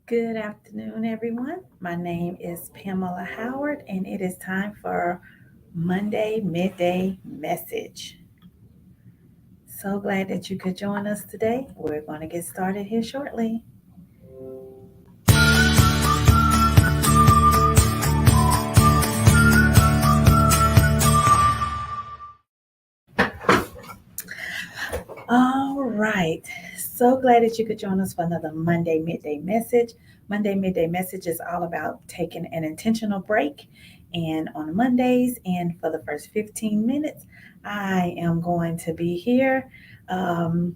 Good afternoon, everyone. My name is Pamela Howard, and it is time for Monday Midday Message. So glad that you could join us today. We're going to get started here shortly. All right. So glad that you could join us for another Monday Midday Message. Monday Midday Message is all about taking an intentional break. And on Mondays, and for the first 15 minutes, I am going to be here um,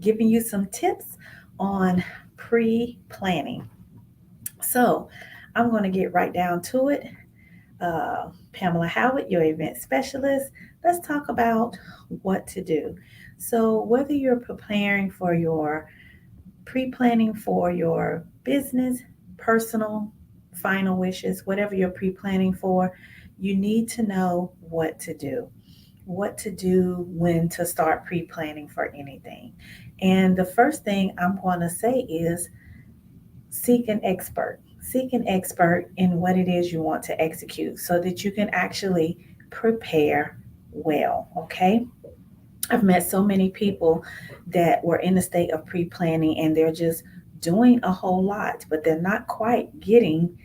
giving you some tips on pre planning. So I'm going to get right down to it. Pamela Howard, your event specialist. Let's talk about what to do. So, whether you're preparing for your pre planning for your business, personal, final wishes, whatever you're pre planning for, you need to know what to do. What to do when to start pre planning for anything. And the first thing I'm going to say is seek an expert. Seek an expert in what it is you want to execute so that you can actually prepare well. Okay. I've met so many people that were in the state of pre planning and they're just doing a whole lot, but they're not quite getting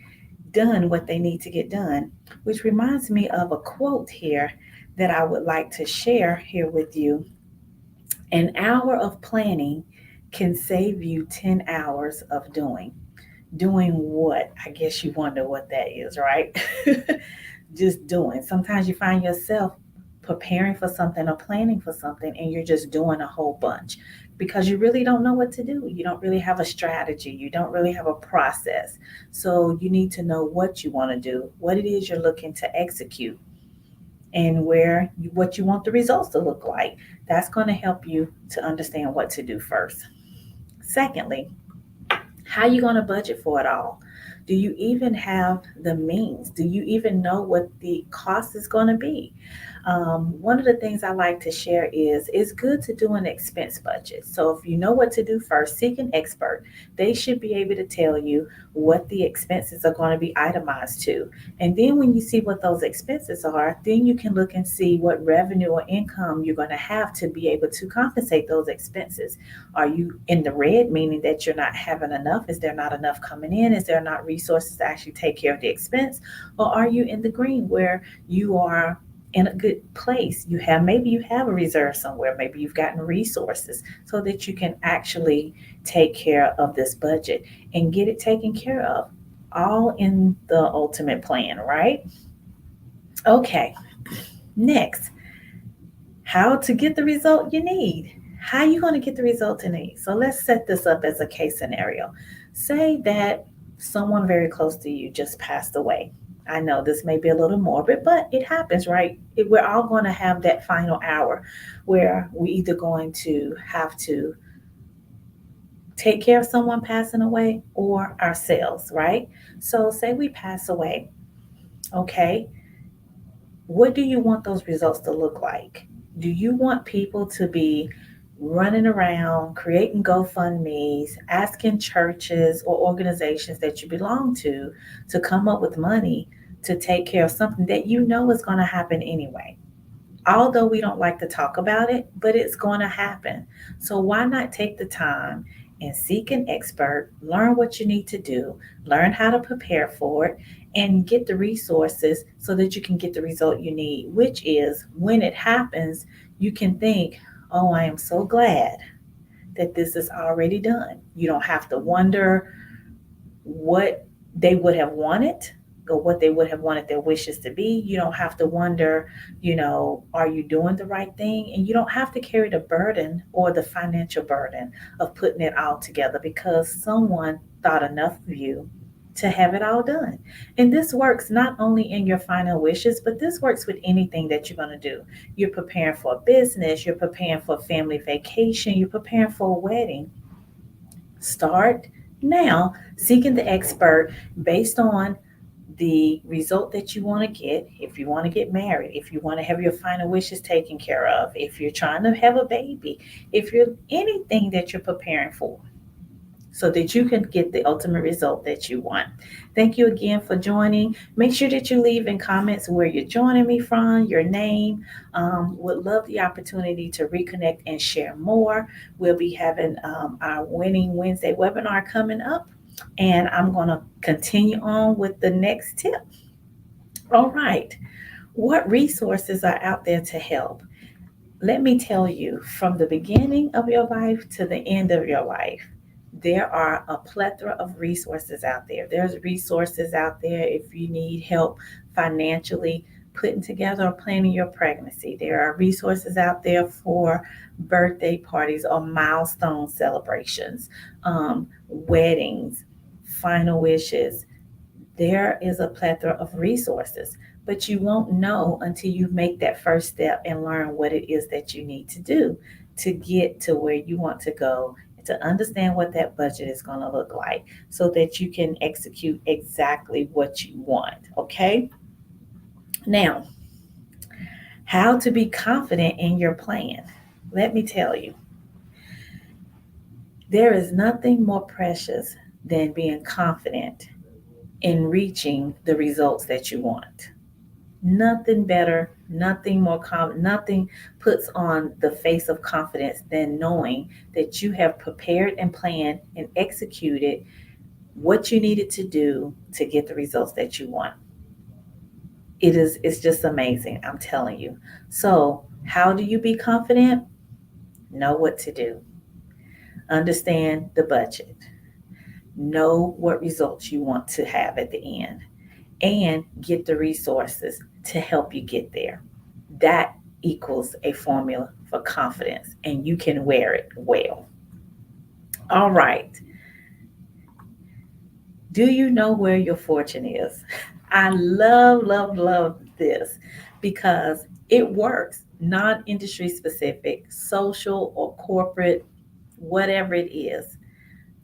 done what they need to get done, which reminds me of a quote here that I would like to share here with you. An hour of planning can save you 10 hours of doing. Doing what? I guess you wonder what that is, right? Just doing. Sometimes you find yourself preparing for something or planning for something and you're just doing a whole bunch because you really don't know what to do. You don't really have a strategy. You don't really have a process. So you need to know what you want to do, what it is you're looking to execute, and what you want the results to look like. That's going to help you to understand what to do first. Secondly, how are you going to budget for it all? Do you even have the means? Do you even know what the cost is going to be? One of the things I like to share is it's good to do an expense budget. So if you know what to do first, seek an expert. They should be able to tell you what the expenses are going to be itemized to. And then when you see what those expenses are, then you can look and see what revenue or income you're going to have to be able to compensate those expenses. Are you in the red, meaning that you're not having enough? Is there not enough coming in? Is there not resources to actually take care of the expense? Or are you in the green where you are in a good place? Maybe you have a reserve somewhere, maybe you've gotten resources so that you can actually take care of this budget and get it taken care of, all in the ultimate plan, right? Okay, next, how to get the result you need. How are you going to get the result you need? So let's set this up as a case scenario. Say that someone very close to you just passed away. I know this may be a little morbid, but it happens, right? We're all going to have that final hour where we're either going to have to take care of someone passing away or ourselves, right? So, say we pass away, okay? What do you want those results to look like? Do you want people to be running around creating GoFundMe's, asking churches or organizations that you belong to come up with money to take care of something that you know is going to happen anyway? Although we don't like to talk about it, but it's going to happen. So why not take the time and seek an expert, learn what you need to do, learn how to prepare for it, and get the resources so that you can get the result you need, which is when it happens, you can think, oh, I am so glad that this is already done. You don't have to wonder what they would have wanted or what they would have wanted their wishes to be. You don't have to wonder, are you doing the right thing? And you don't have to carry the burden or the financial burden of putting it all together because someone thought enough of you to have it all done. And this works not only in your final wishes, but this works with anything that you're going to do. You're preparing for a business, you're preparing for a family vacation, you're preparing for a wedding. Start now seeking the expert based on the result that you want to get. If you want to get married, if you want to have your final wishes taken care of, if you're trying to have a baby, if you're anything that you're preparing for, so that you can get the ultimate result that you want. Thank you again for joining. Make sure that you leave in comments where you're joining me from, your name. Would love the opportunity to reconnect and share more. We'll be having our Winning Wednesday webinar coming up, and I'm going to continue on with the next tip. All right. What resources are out there to help? Let me tell you, from the beginning of your life to the end of your life, there are a plethora of resources out there. There's resources out there if you need help financially putting together or planning your pregnancy. There are resources out there for birthday parties or milestone celebrations, weddings, final wishes. There is a plethora of resources, but you won't know until you make that first step and learn what it is that you need to do to get to where you want to go, to understand what that budget is going to look like so that you can execute exactly what you want. Okay? Now, how to be confident in your plan. Let me tell you, there is nothing more precious than being confident in reaching the results that you want. Nothing better, nothing more nothing puts on the face of confidence than knowing that you have prepared and planned and executed what you needed to do to get the results that you want. It's just amazing, I'm telling you. So, how do you be confident? Know what to do. Understand the budget. Know what results you want to have at the end and get the resources to help you get there. That equals a formula for confidence, and you can wear it well. All right. Do you know where your fortune is? I love, love, love this because it works, non industry specific, social or corporate, whatever it is.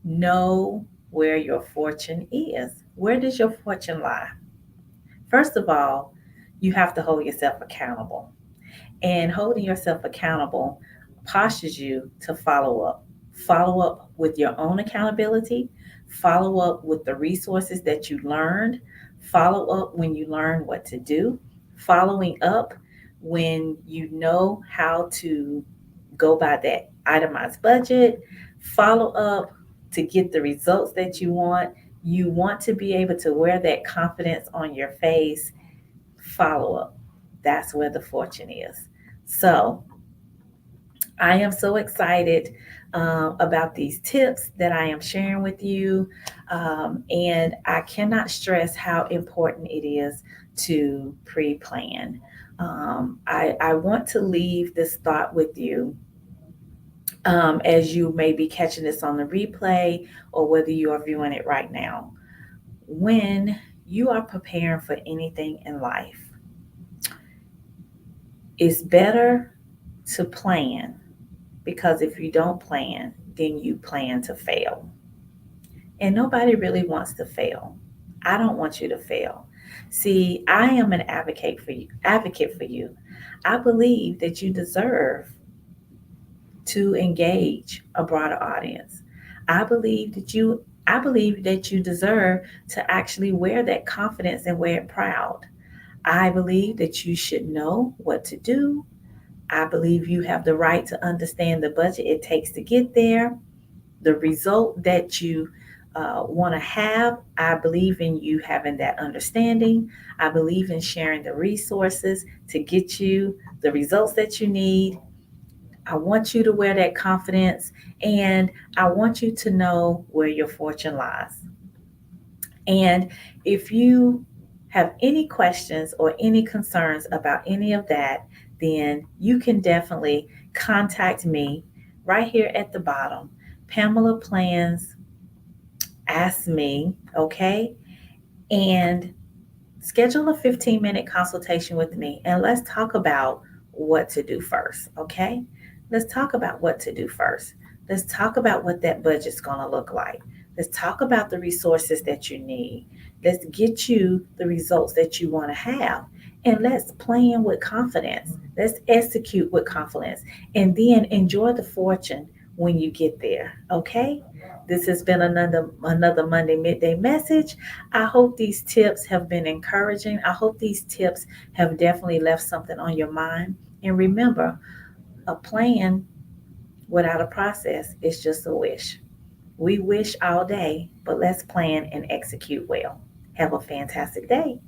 Know where your fortune is. Where does your fortune lie? First of all, you have to hold yourself accountable. And holding yourself accountable postures you to follow up. Follow up with your own accountability, follow up with the resources that you learned, follow up when you learn what to do, following up when you know how to go by that itemized budget, follow up to get the results that you want. You want to be able to wear that confidence on your face. Follow up. That's where the fortune is. So, I am so excited about these tips that I am sharing with you. And I cannot stress how important it is to pre plan. I want to leave this thought with you as you may be catching this on the replay or whether you are viewing it right now. When you are preparing for anything in life, it's better to plan, because if you don't plan, then you plan to fail. And nobody really wants to fail. I don't want you to fail. See, I am an advocate for you. I believe that you deserve to engage a broader audience. I believe that you deserve to actually wear that confidence and wear it proud. I believe that you should know what to do. I believe you have the right to understand the budget it takes to get there, the result that you want to have. I believe in you having that understanding. I believe in sharing the resources to get you the results that you need. I want you to wear that confidence, and I want you to know where your fortune lies. And if you have any questions or any concerns about any of that, then you can definitely contact me right here at the bottom. Pamela Plans, Ask Me, okay? And schedule a 15-minute consultation with me, and let's talk about what to do first, okay? Let's talk about what to do first. Let's talk about what that budget's going to look like. Let's talk about the resources that you need. Let's get you the results that you want to have. And let's plan with confidence. Let's execute with confidence. And then enjoy the fortune when you get there. Okay? This has been another Monday midday message. I hope these tips have been encouraging. I hope these tips have definitely left something on your mind. And remember, a plan without a process is just a wish. We wish all day, but let's plan and execute well. Have a fantastic day.